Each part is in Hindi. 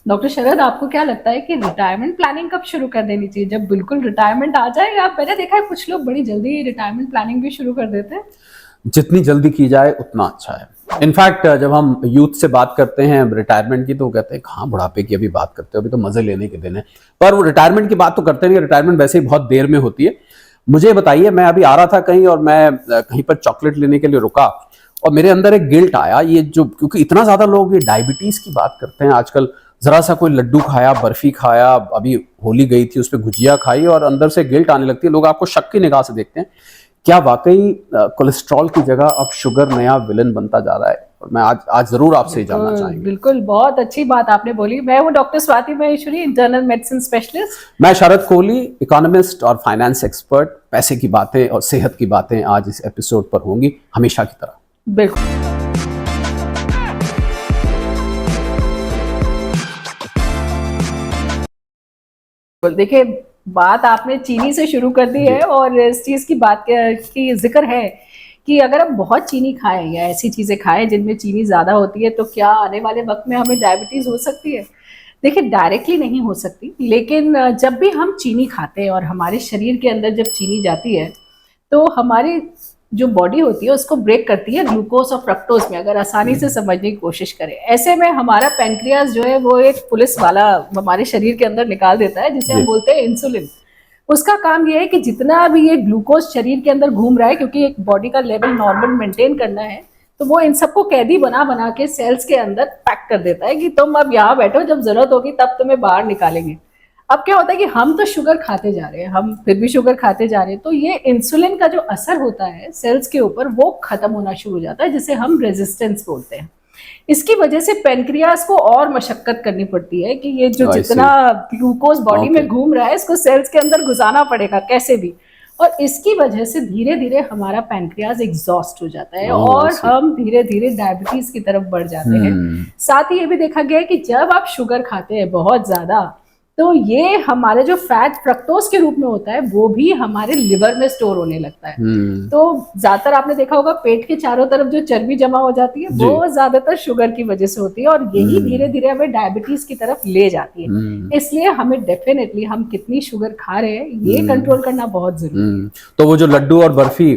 डॉक्टर शरद, आपको क्या लगता है कि रिटायरमेंट प्लानिंग कब शुरू कर देनी चाहिए? जब बिल्कुल रिटायरमेंट आ जाए, या मैंने देखा है कुछ लोग बड़ी जल्दी रिटायरमेंट प्लानिंग भी शुरू कर देते हैं। जितनी जल्दी की जाए उतना अच्छा है। इनफैक्ट जब हम यूथ से बात करते हैं रिटायरमेंट की, तो वो कहते हैं कहाँ बुढ़ापे की अभी बात करते हो, अभी तो मजे लेने के दिन है। पर वो रिटायरमेंट की बात तो करते नहीं, रिटायरमेंट वैसे ही बहुत देर में होती है। मुझे बताइए, मैं अभी आ रहा था कहीं और मैं कहीं पर चॉकलेट लेने के लिए रुका, और मेरे अंदर एक गिल्ट आया, ये जो क्योंकि इतना ज्यादा लोग ये डायबिटीज की बात करते हैं आजकल। जरा सा कोई लड्डू खाया, बर्फी खाया, अभी होली गई थी उस पर गुजिया खाई, और अंदर से गिल्ट आने लगती है। लोग आपको शक की निगाह से देखते हैं। क्या वाकई कोलेस्ट्रॉल की जगह अब शुगर नया विलन बनता जा रहा है? और मैं आज आज जरूर आपसे जानना बिल्कुल चाहेंगे। बिल्कुल, बहुत अच्छी बात आपने बोली। मैं हूँ doctor Swati Maheshwari, internal medicine specialist. मैं शरद कोहली, इकोनॉमिस्ट और फाइनेंस एक्सपर्ट। पैसे की बातें और सेहत की बातें आज इस एपिसोड पर होंगी, हमेशा की तरह। बिल्कुल देखिए, बात आपने चीनी से शुरू कर दी है, और इस चीज की बात की जिक्र है कि अगर हम बहुत चीनी खाएं या ऐसी चीजें खाएं जिनमें चीनी ज्यादा होती है, तो क्या आने वाले वक्त में हमें डायबिटीज हो सकती है? देखिए, डायरेक्टली नहीं हो सकती, लेकिन जब भी हम चीनी खाते हैं और हमारे शरीर के अंदर जब चीनी जाती है, तो हमारी जो बॉडी होती है उसको ब्रेक करती है ग्लूकोज और फ्रक्टोज में। अगर आसानी से समझने की कोशिश करें, ऐसे में हमारा पैनक्रियाज जो है वो एक पुलिस वाला हमारे शरीर के अंदर निकाल देता है, जिसे हम बोलते हैं इंसुलिन। उसका काम ये है कि जितना भी ये ग्लूकोज शरीर के अंदर घूम रहा है, क्योंकि एक बॉडी का लेवल नॉर्मल मेंटेन करना है, तो वो इन सबको कैदी बना बना के सेल्स के अंदर पैक कर देता है कि तुम अब यहाँ बैठो, जब जरूरत होगी तब तुम्हें बाहर निकालेंगे। अब क्या होता है कि हम तो शुगर खाते जा रहे हैं, हम फिर भी शुगर खाते जा रहे हैं, तो ये इंसुलिन का जो असर होता है सेल्स के ऊपर वो खत्म होना शुरू हो जाता है, जिसे हम रेजिस्टेंस बोलते हैं। इसकी वजह से पेनक्रियास को और मशक्कत करनी पड़ती है कि ये जो जितना ग्लूकोज बॉडी में घूम रहा है, इसको सेल्स के अंदर घुसाना पड़ेगा कैसे भी। और इसकी वजह से धीरे धीरे हमारा पैनक्रियाज एग्जॉस्ट हो जाता है, और हम धीरे धीरे डायबिटीज की तरफ बढ़ जाते हैं। साथ ही ये भी देखा गया है कि जब आप शुगर खाते हैं बहुत ज्यादा, तो ये हमारे जो फैट फ्रक्टोज के रूप में होता है वो भी हमारे लिवर में स्टोर होने लगता है। तो ज्यादातर आपने देखा होगा पेट के चारों तरफ जो चर्बी जमा हो जाती है वो ज्यादातर शुगर की वजह से होती है, और यही धीरे धीरे हमें डायबिटीज की तरफ ले जाती है। इसलिए हमें डेफिनेटली हम कितनी शुगर खा रहे हैं ये कंट्रोल करना बहुत जरूरी है। तो वो जो लड्डू और बर्फी,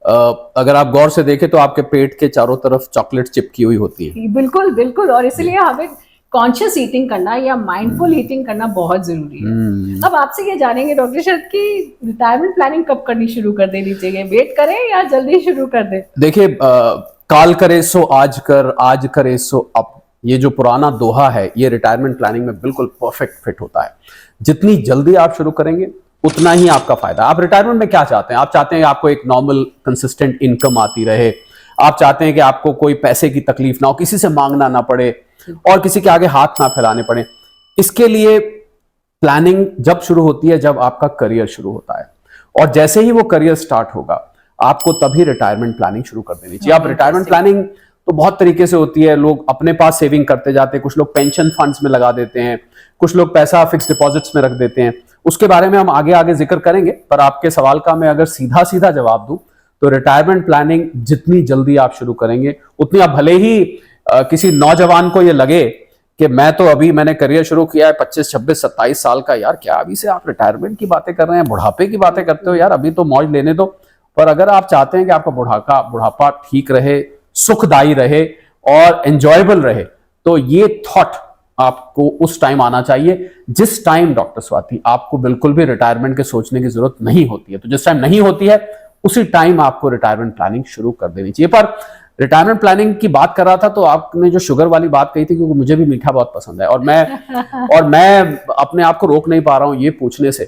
अगर आप गौर से देखें तो आपके पेट के चारों तरफ चॉकलेट चिपकी हुई होती है। बिल्कुल बिल्कुल, और इसलिए हमें कॉन्शियस ईटिंग करना या माइंडफुल ईटिंग करना बहुत जरूरी है। अब आपसे ये जानेंगे डॉक्टर शरद की रिटायरमेंट प्लानिंग कब करनी शुरू कर देनी चाहिए? वेट करें या जल्दी शुरू कर दें? देखिए, काल करे सो आज कर, आज करे सो अब, ये जो पुराना दोहा है ये रिटायरमेंट प्लानिंग में बिल्कुल परफेक्ट फिट होता है। जितनी जल्दी आप शुरू करेंगे उतना ही आपका फायदा। आप रिटायरमेंट में क्या चाहते हैं? आप चाहते हैं कि आपको एक नॉर्मल कंसिस्टेंट इनकम आती रहे, आप चाहते हैं कि आपको कोई पैसे की तकलीफ ना हो, किसी से मांगना ना पड़े और किसी के आगे हाथ ना फैलाने पड़े। इसके लिए प्लानिंग जब शुरू होती है जब आपका करियर शुरू होता है, और जैसे ही वो करियर स्टार्ट होगा आपको तभी रिटायरमेंट प्लानिंग शुरू कर देनी चाहिए। अब रिटायरमेंट प्लानिंग तो बहुत तरीके से होती है। लोग अपने पास सेविंग करते जाते हैं, कुछ लोग पेंशन फंड्स में लगा देते हैं, कुछ लोग पैसा फिक्स डिपॉजिट्स में रख देते हैं। उसके बारे में हम आगे आगे जिक्र करेंगे, पर आपके सवाल का मैं अगर सीधा सीधा जवाब दूं तो रिटायरमेंट प्लानिंग जितनी जल्दी आप शुरू करेंगे उतनी आप, भले ही किसी नौजवान को ये लगे कि मैं तो अभी मैंने करियर शुरू किया है 25, 26, 27 साल का, यार क्या अभी से आप रिटायरमेंट की बातें कर रहे हैं, बुढ़ापे की बातें करते हो, यार अभी तो मौज लेने दो। पर अगर आप चाहते हैं कि आपका बुढ़ापा ठीक रहे, सुखदायी रहे और एंजॉयबल रहे, तो ये थॉट आपको उस टाइम आना चाहिए जिस टाइम, डॉक्टर स्वाति, आपको बिल्कुल भी रिटायरमेंट के सोचने की जरूरत नहीं होती है। तो जिस टाइम नहीं होती है उसी टाइम आपको रिटायरमेंट प्लानिंग शुरू कर देनी चाहिए। पर रिटायरमेंट प्लानिंग की बात कर रहा था तो आपने जो शुगर वाली बात कही थी, क्योंकि मुझे भी मीठा बहुत पसंद है, और मैं अपने आप को रोक नहीं पा रहा हूं ये पूछने से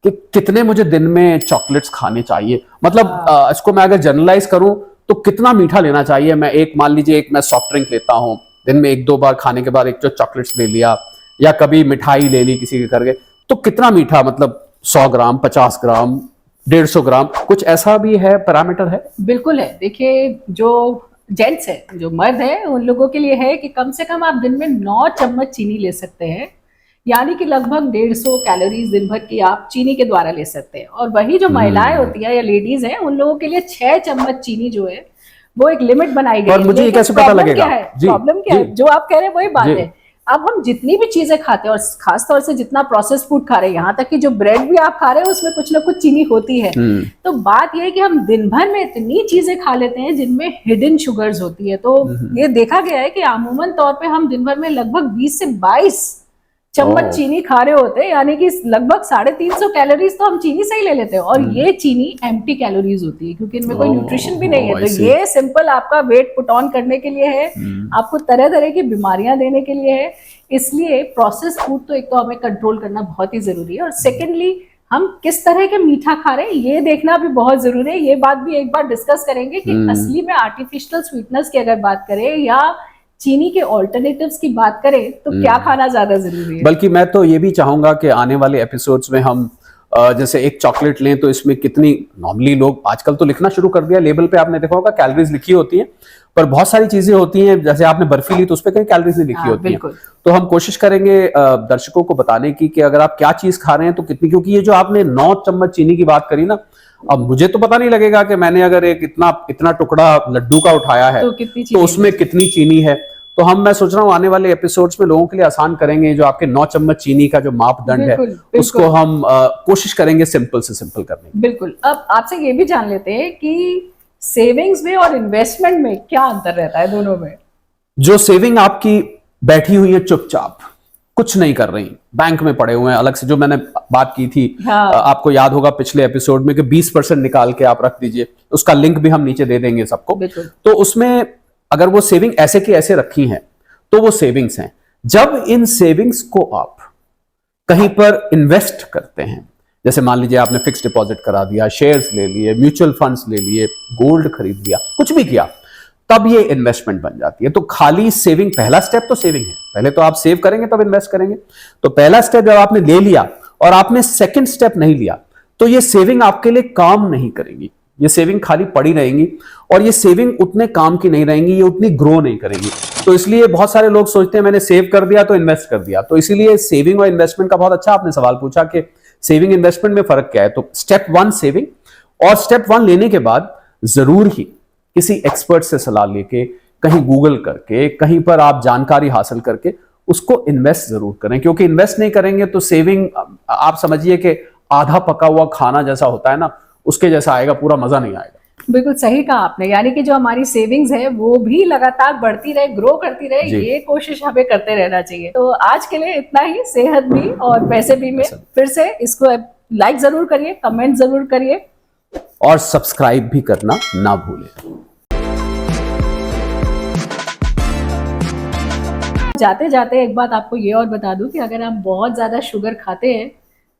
कि कितने मुझे दिन में चॉकलेट्स खाने चाहिए। मतलब इसको मैं अगर जनरलाइज करूं तो कितना मीठा लेना चाहिए? मैं मान लीजिए मैं सॉफ्ट ड्रिंक लेता हूं, दिन में 1-2 बार खाने के बाद एक जो चॉकलेट्स ले लिया, या कभी मिठाई ले ली किसी के करके, तो कितना मीठा? मतलब 100 ग्राम, 50 ग्राम, 150 ग्राम, कुछ ऐसा भी है, पैरामीटर है? बिल्कुल है। देखिए, जो जेंट्स है, जो मर्द है, उन लोगों के लिए है कि कम से कम आप दिन में 9 चम्मच चीनी ले सकते हैं, यानी कि लगभग 150 कैलोरीज दिन भर की आप चीनी के द्वारा ले सकते हैं। और वही जो महिलाएं होती है या लेडीज हैं, उन लोगों के लिए 6 चम्मच चीनी जो है वो एक लिमिट बनाई गई है। मुझे कैसे पता लगेगा? प्रॉब्लम क्या है? जो आप कह रहे हैं वही बात है। अब हम जितनी भी चीजें खाते हैं और खास तौर से जितना प्रोसेस फूड खा रहे हैं, यहाँ तक कि जो ब्रेड भी आप खा रहे हैं उसमें कुछ ना कुछ चीनी होती है। तो बात यह है कि हम दिन भर में इतनी चीजें खा लेते हैं जिनमें हिडन शुगर्स होती है। तो ये देखा गया है कि अमूमन तौर पे हम दिन भर में लगभग 20 से 22 चम्मच चीनी खा रहे होते हैं, यानी कि लगभग 350 कैलोरीज तो हम चीनी से ही ले लेते हैं। और ये चीनी एम्प्टी कैलोरीज होती है क्योंकि इनमें कोई न्यूट्रिशन भी नहीं है। तो ये सिंपल आपका वेट पुट ऑन करने के लिए है, आपको तरह तरह की बीमारियां देने के लिए है। इसलिए प्रोसेस फूड तो एक तो हमें कंट्रोल करना बहुत ही जरूरी है, और सेकेंडली हम किस तरह के मीठा खा रहे हैं ये देखना भी बहुत जरूरी है। ये बात भी एक बार डिस्कस करेंगे कि असली में आर्टिफिशियल स्वीटनेस की अगर बात करें या चीनी के ऑल्टरनेटिव्स की बात करें तो क्या खाना ज्यादा जरूरी है। बल्कि मैं तो ये भी चाहूंगा कि आने वाले एपिसोड्स में हम जैसे एक चॉकलेट लें तो इसमें कितनी, नॉर्मली लोग आजकल तो लिखना शुरू कर दिया लेबल पे, आपने देखा होगा कैलोरीज लिखी होती हैं, पर बहुत सारी चीजें होती हैं, जैसे आपने बर्फी ली तो उस पर कहीं कैलोरीज नहीं लिखी होती है। तो हम कोशिश करेंगे दर्शकों को बताने की कि अगर आप क्या चीज खा रहे हैं तो कितनी, क्योंकि ये जो आपने 9 चम्मच चीनी की बात करी ना, अब मुझे तो पता नहीं लगेगा कि मैंने अगर एक इतना टुकड़ा लड्डू का उठाया है तो उसमें कितनी चीनी है। तो मैं सोच रहा हूँ आने वाले एपिसोड्स में लोगों के लिए आसान करेंगे, जो आपके 9 चम्मच चीनी का जो मापदंड है उसको हम कोशिश करेंगे सिंपल से सिंपल करने की। बिल्कुल। अब आपसे ये भी जान लेते हैं कि सेविंग्स में और इन्वेस्टमेंट में क्या अंतर रहता है दोनों में। जो सेविंग आपकी बैठी हुई है चुपचाप, कुछ नहीं कर रही, बैंक में पड़े हुए हैं अलग से, जो मैंने बात की थी, आपको याद होगा पिछले एपिसोड में कि 20% निकाल के आप रख दीजिए, उसका लिंक भी हम नीचे दे देंगे सबको। तो उसमें अगर वो सेविंग ऐसे की ऐसे रखी हैं तो वो सेविंग्स हैं। जब इन सेविंग्स को आप कहीं पर इन्वेस्ट करते हैं, जैसे मान लीजिए आपने फिक्स डिपॉजिट करा दिया, शेयर्स ले लिए, म्यूचुअल फंड्स ले लिए, गोल्ड खरीद लिया, कुछ भी किया, तब ये इन्वेस्टमेंट बन जाती है। तो खाली सेविंग, पहला स्टेप तो सेविंग है, पहले तो आप सेव करेंगे तब इन्वेस्ट करेंगे। तो पहला स्टेप जब आपने ले लिया और आपने सेकंड स्टेप नहीं लिया तो ये सेविंग आपके लिए काम नहीं करेगी, ये सेविंग खाली पड़ी रहेंगी, और ये सेविंग उतने काम की नहीं रहेंगी, ये उतनी ग्रो नहीं करेगी। तो इसलिए बहुत सारे लोग सोचते हैं मैंने सेव कर दिया तो इन्वेस्ट कर दिया। तो इसीलिए सेविंग और इन्वेस्टमेंट का बहुत अच्छा आपने सवाल पूछा कि सेविंग इन्वेस्टमेंट में फर्क क्या है। तो स्टेप 1 सेविंग, और स्टेप 1 लेने के बाद जरूर ही किसी एक्सपर्ट से सलाह लेके, कहीं गूगल करके, कहीं पर आप जानकारी हासिल करके उसको इन्वेस्ट जरूर करें, क्योंकि इन्वेस्ट नहीं करेंगे तो सेविंग आप समझिए कि आधा पका हुआ खाना जैसा होता है ना, उसके जैसा आएगा, पूरा मजा नहीं आएगा। बिल्कुल सही कहा आपने, यानी कि जो हमारी सेविंग्स है वो भी लगातार बढ़ती रहे, ग्रो करती रहे, ये कोशिश हमें करते रहना चाहिए। तो आज के लिए इतना ही, सेहत भी और पैसे भी में। फिर से इसको लाइक जरूर करिए, कमेंट जरूर करिए और सब्सक्राइब भी करना ना भूलें। जाते जाते एक बात आपको ये और बता दूं कि अगर आप बहुत ज्यादा शुगर खाते हैं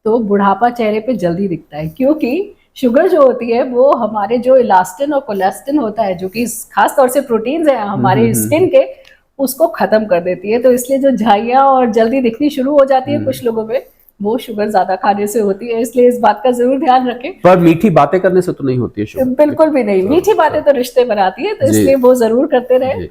तो बुढ़ापा चेहरे पे जल्दी दिखता है, क्योंकि शुगर जो होती है वो हमारे जो इलास्टिन और कोलेस्टिन होता है, जो कि खास तौर से प्रोटीन्स है हमारे स्किन के, उसको खत्म कर देती है। तो इसलिए जो झाइयाँ और जल्दी दिखनी शुरू हो जाती है कुछ लोगों में, वो शुगर ज्यादा खाने से होती है। इसलिए इस बात का जरूर ध्यान रखें। पर मीठी बातें करने से तो नहीं होती है शुगर? बिल्कुल भी नहीं, मीठी बातें तो रिश्ते बनाती है, तो इसलिए वो जरूर करते रहे।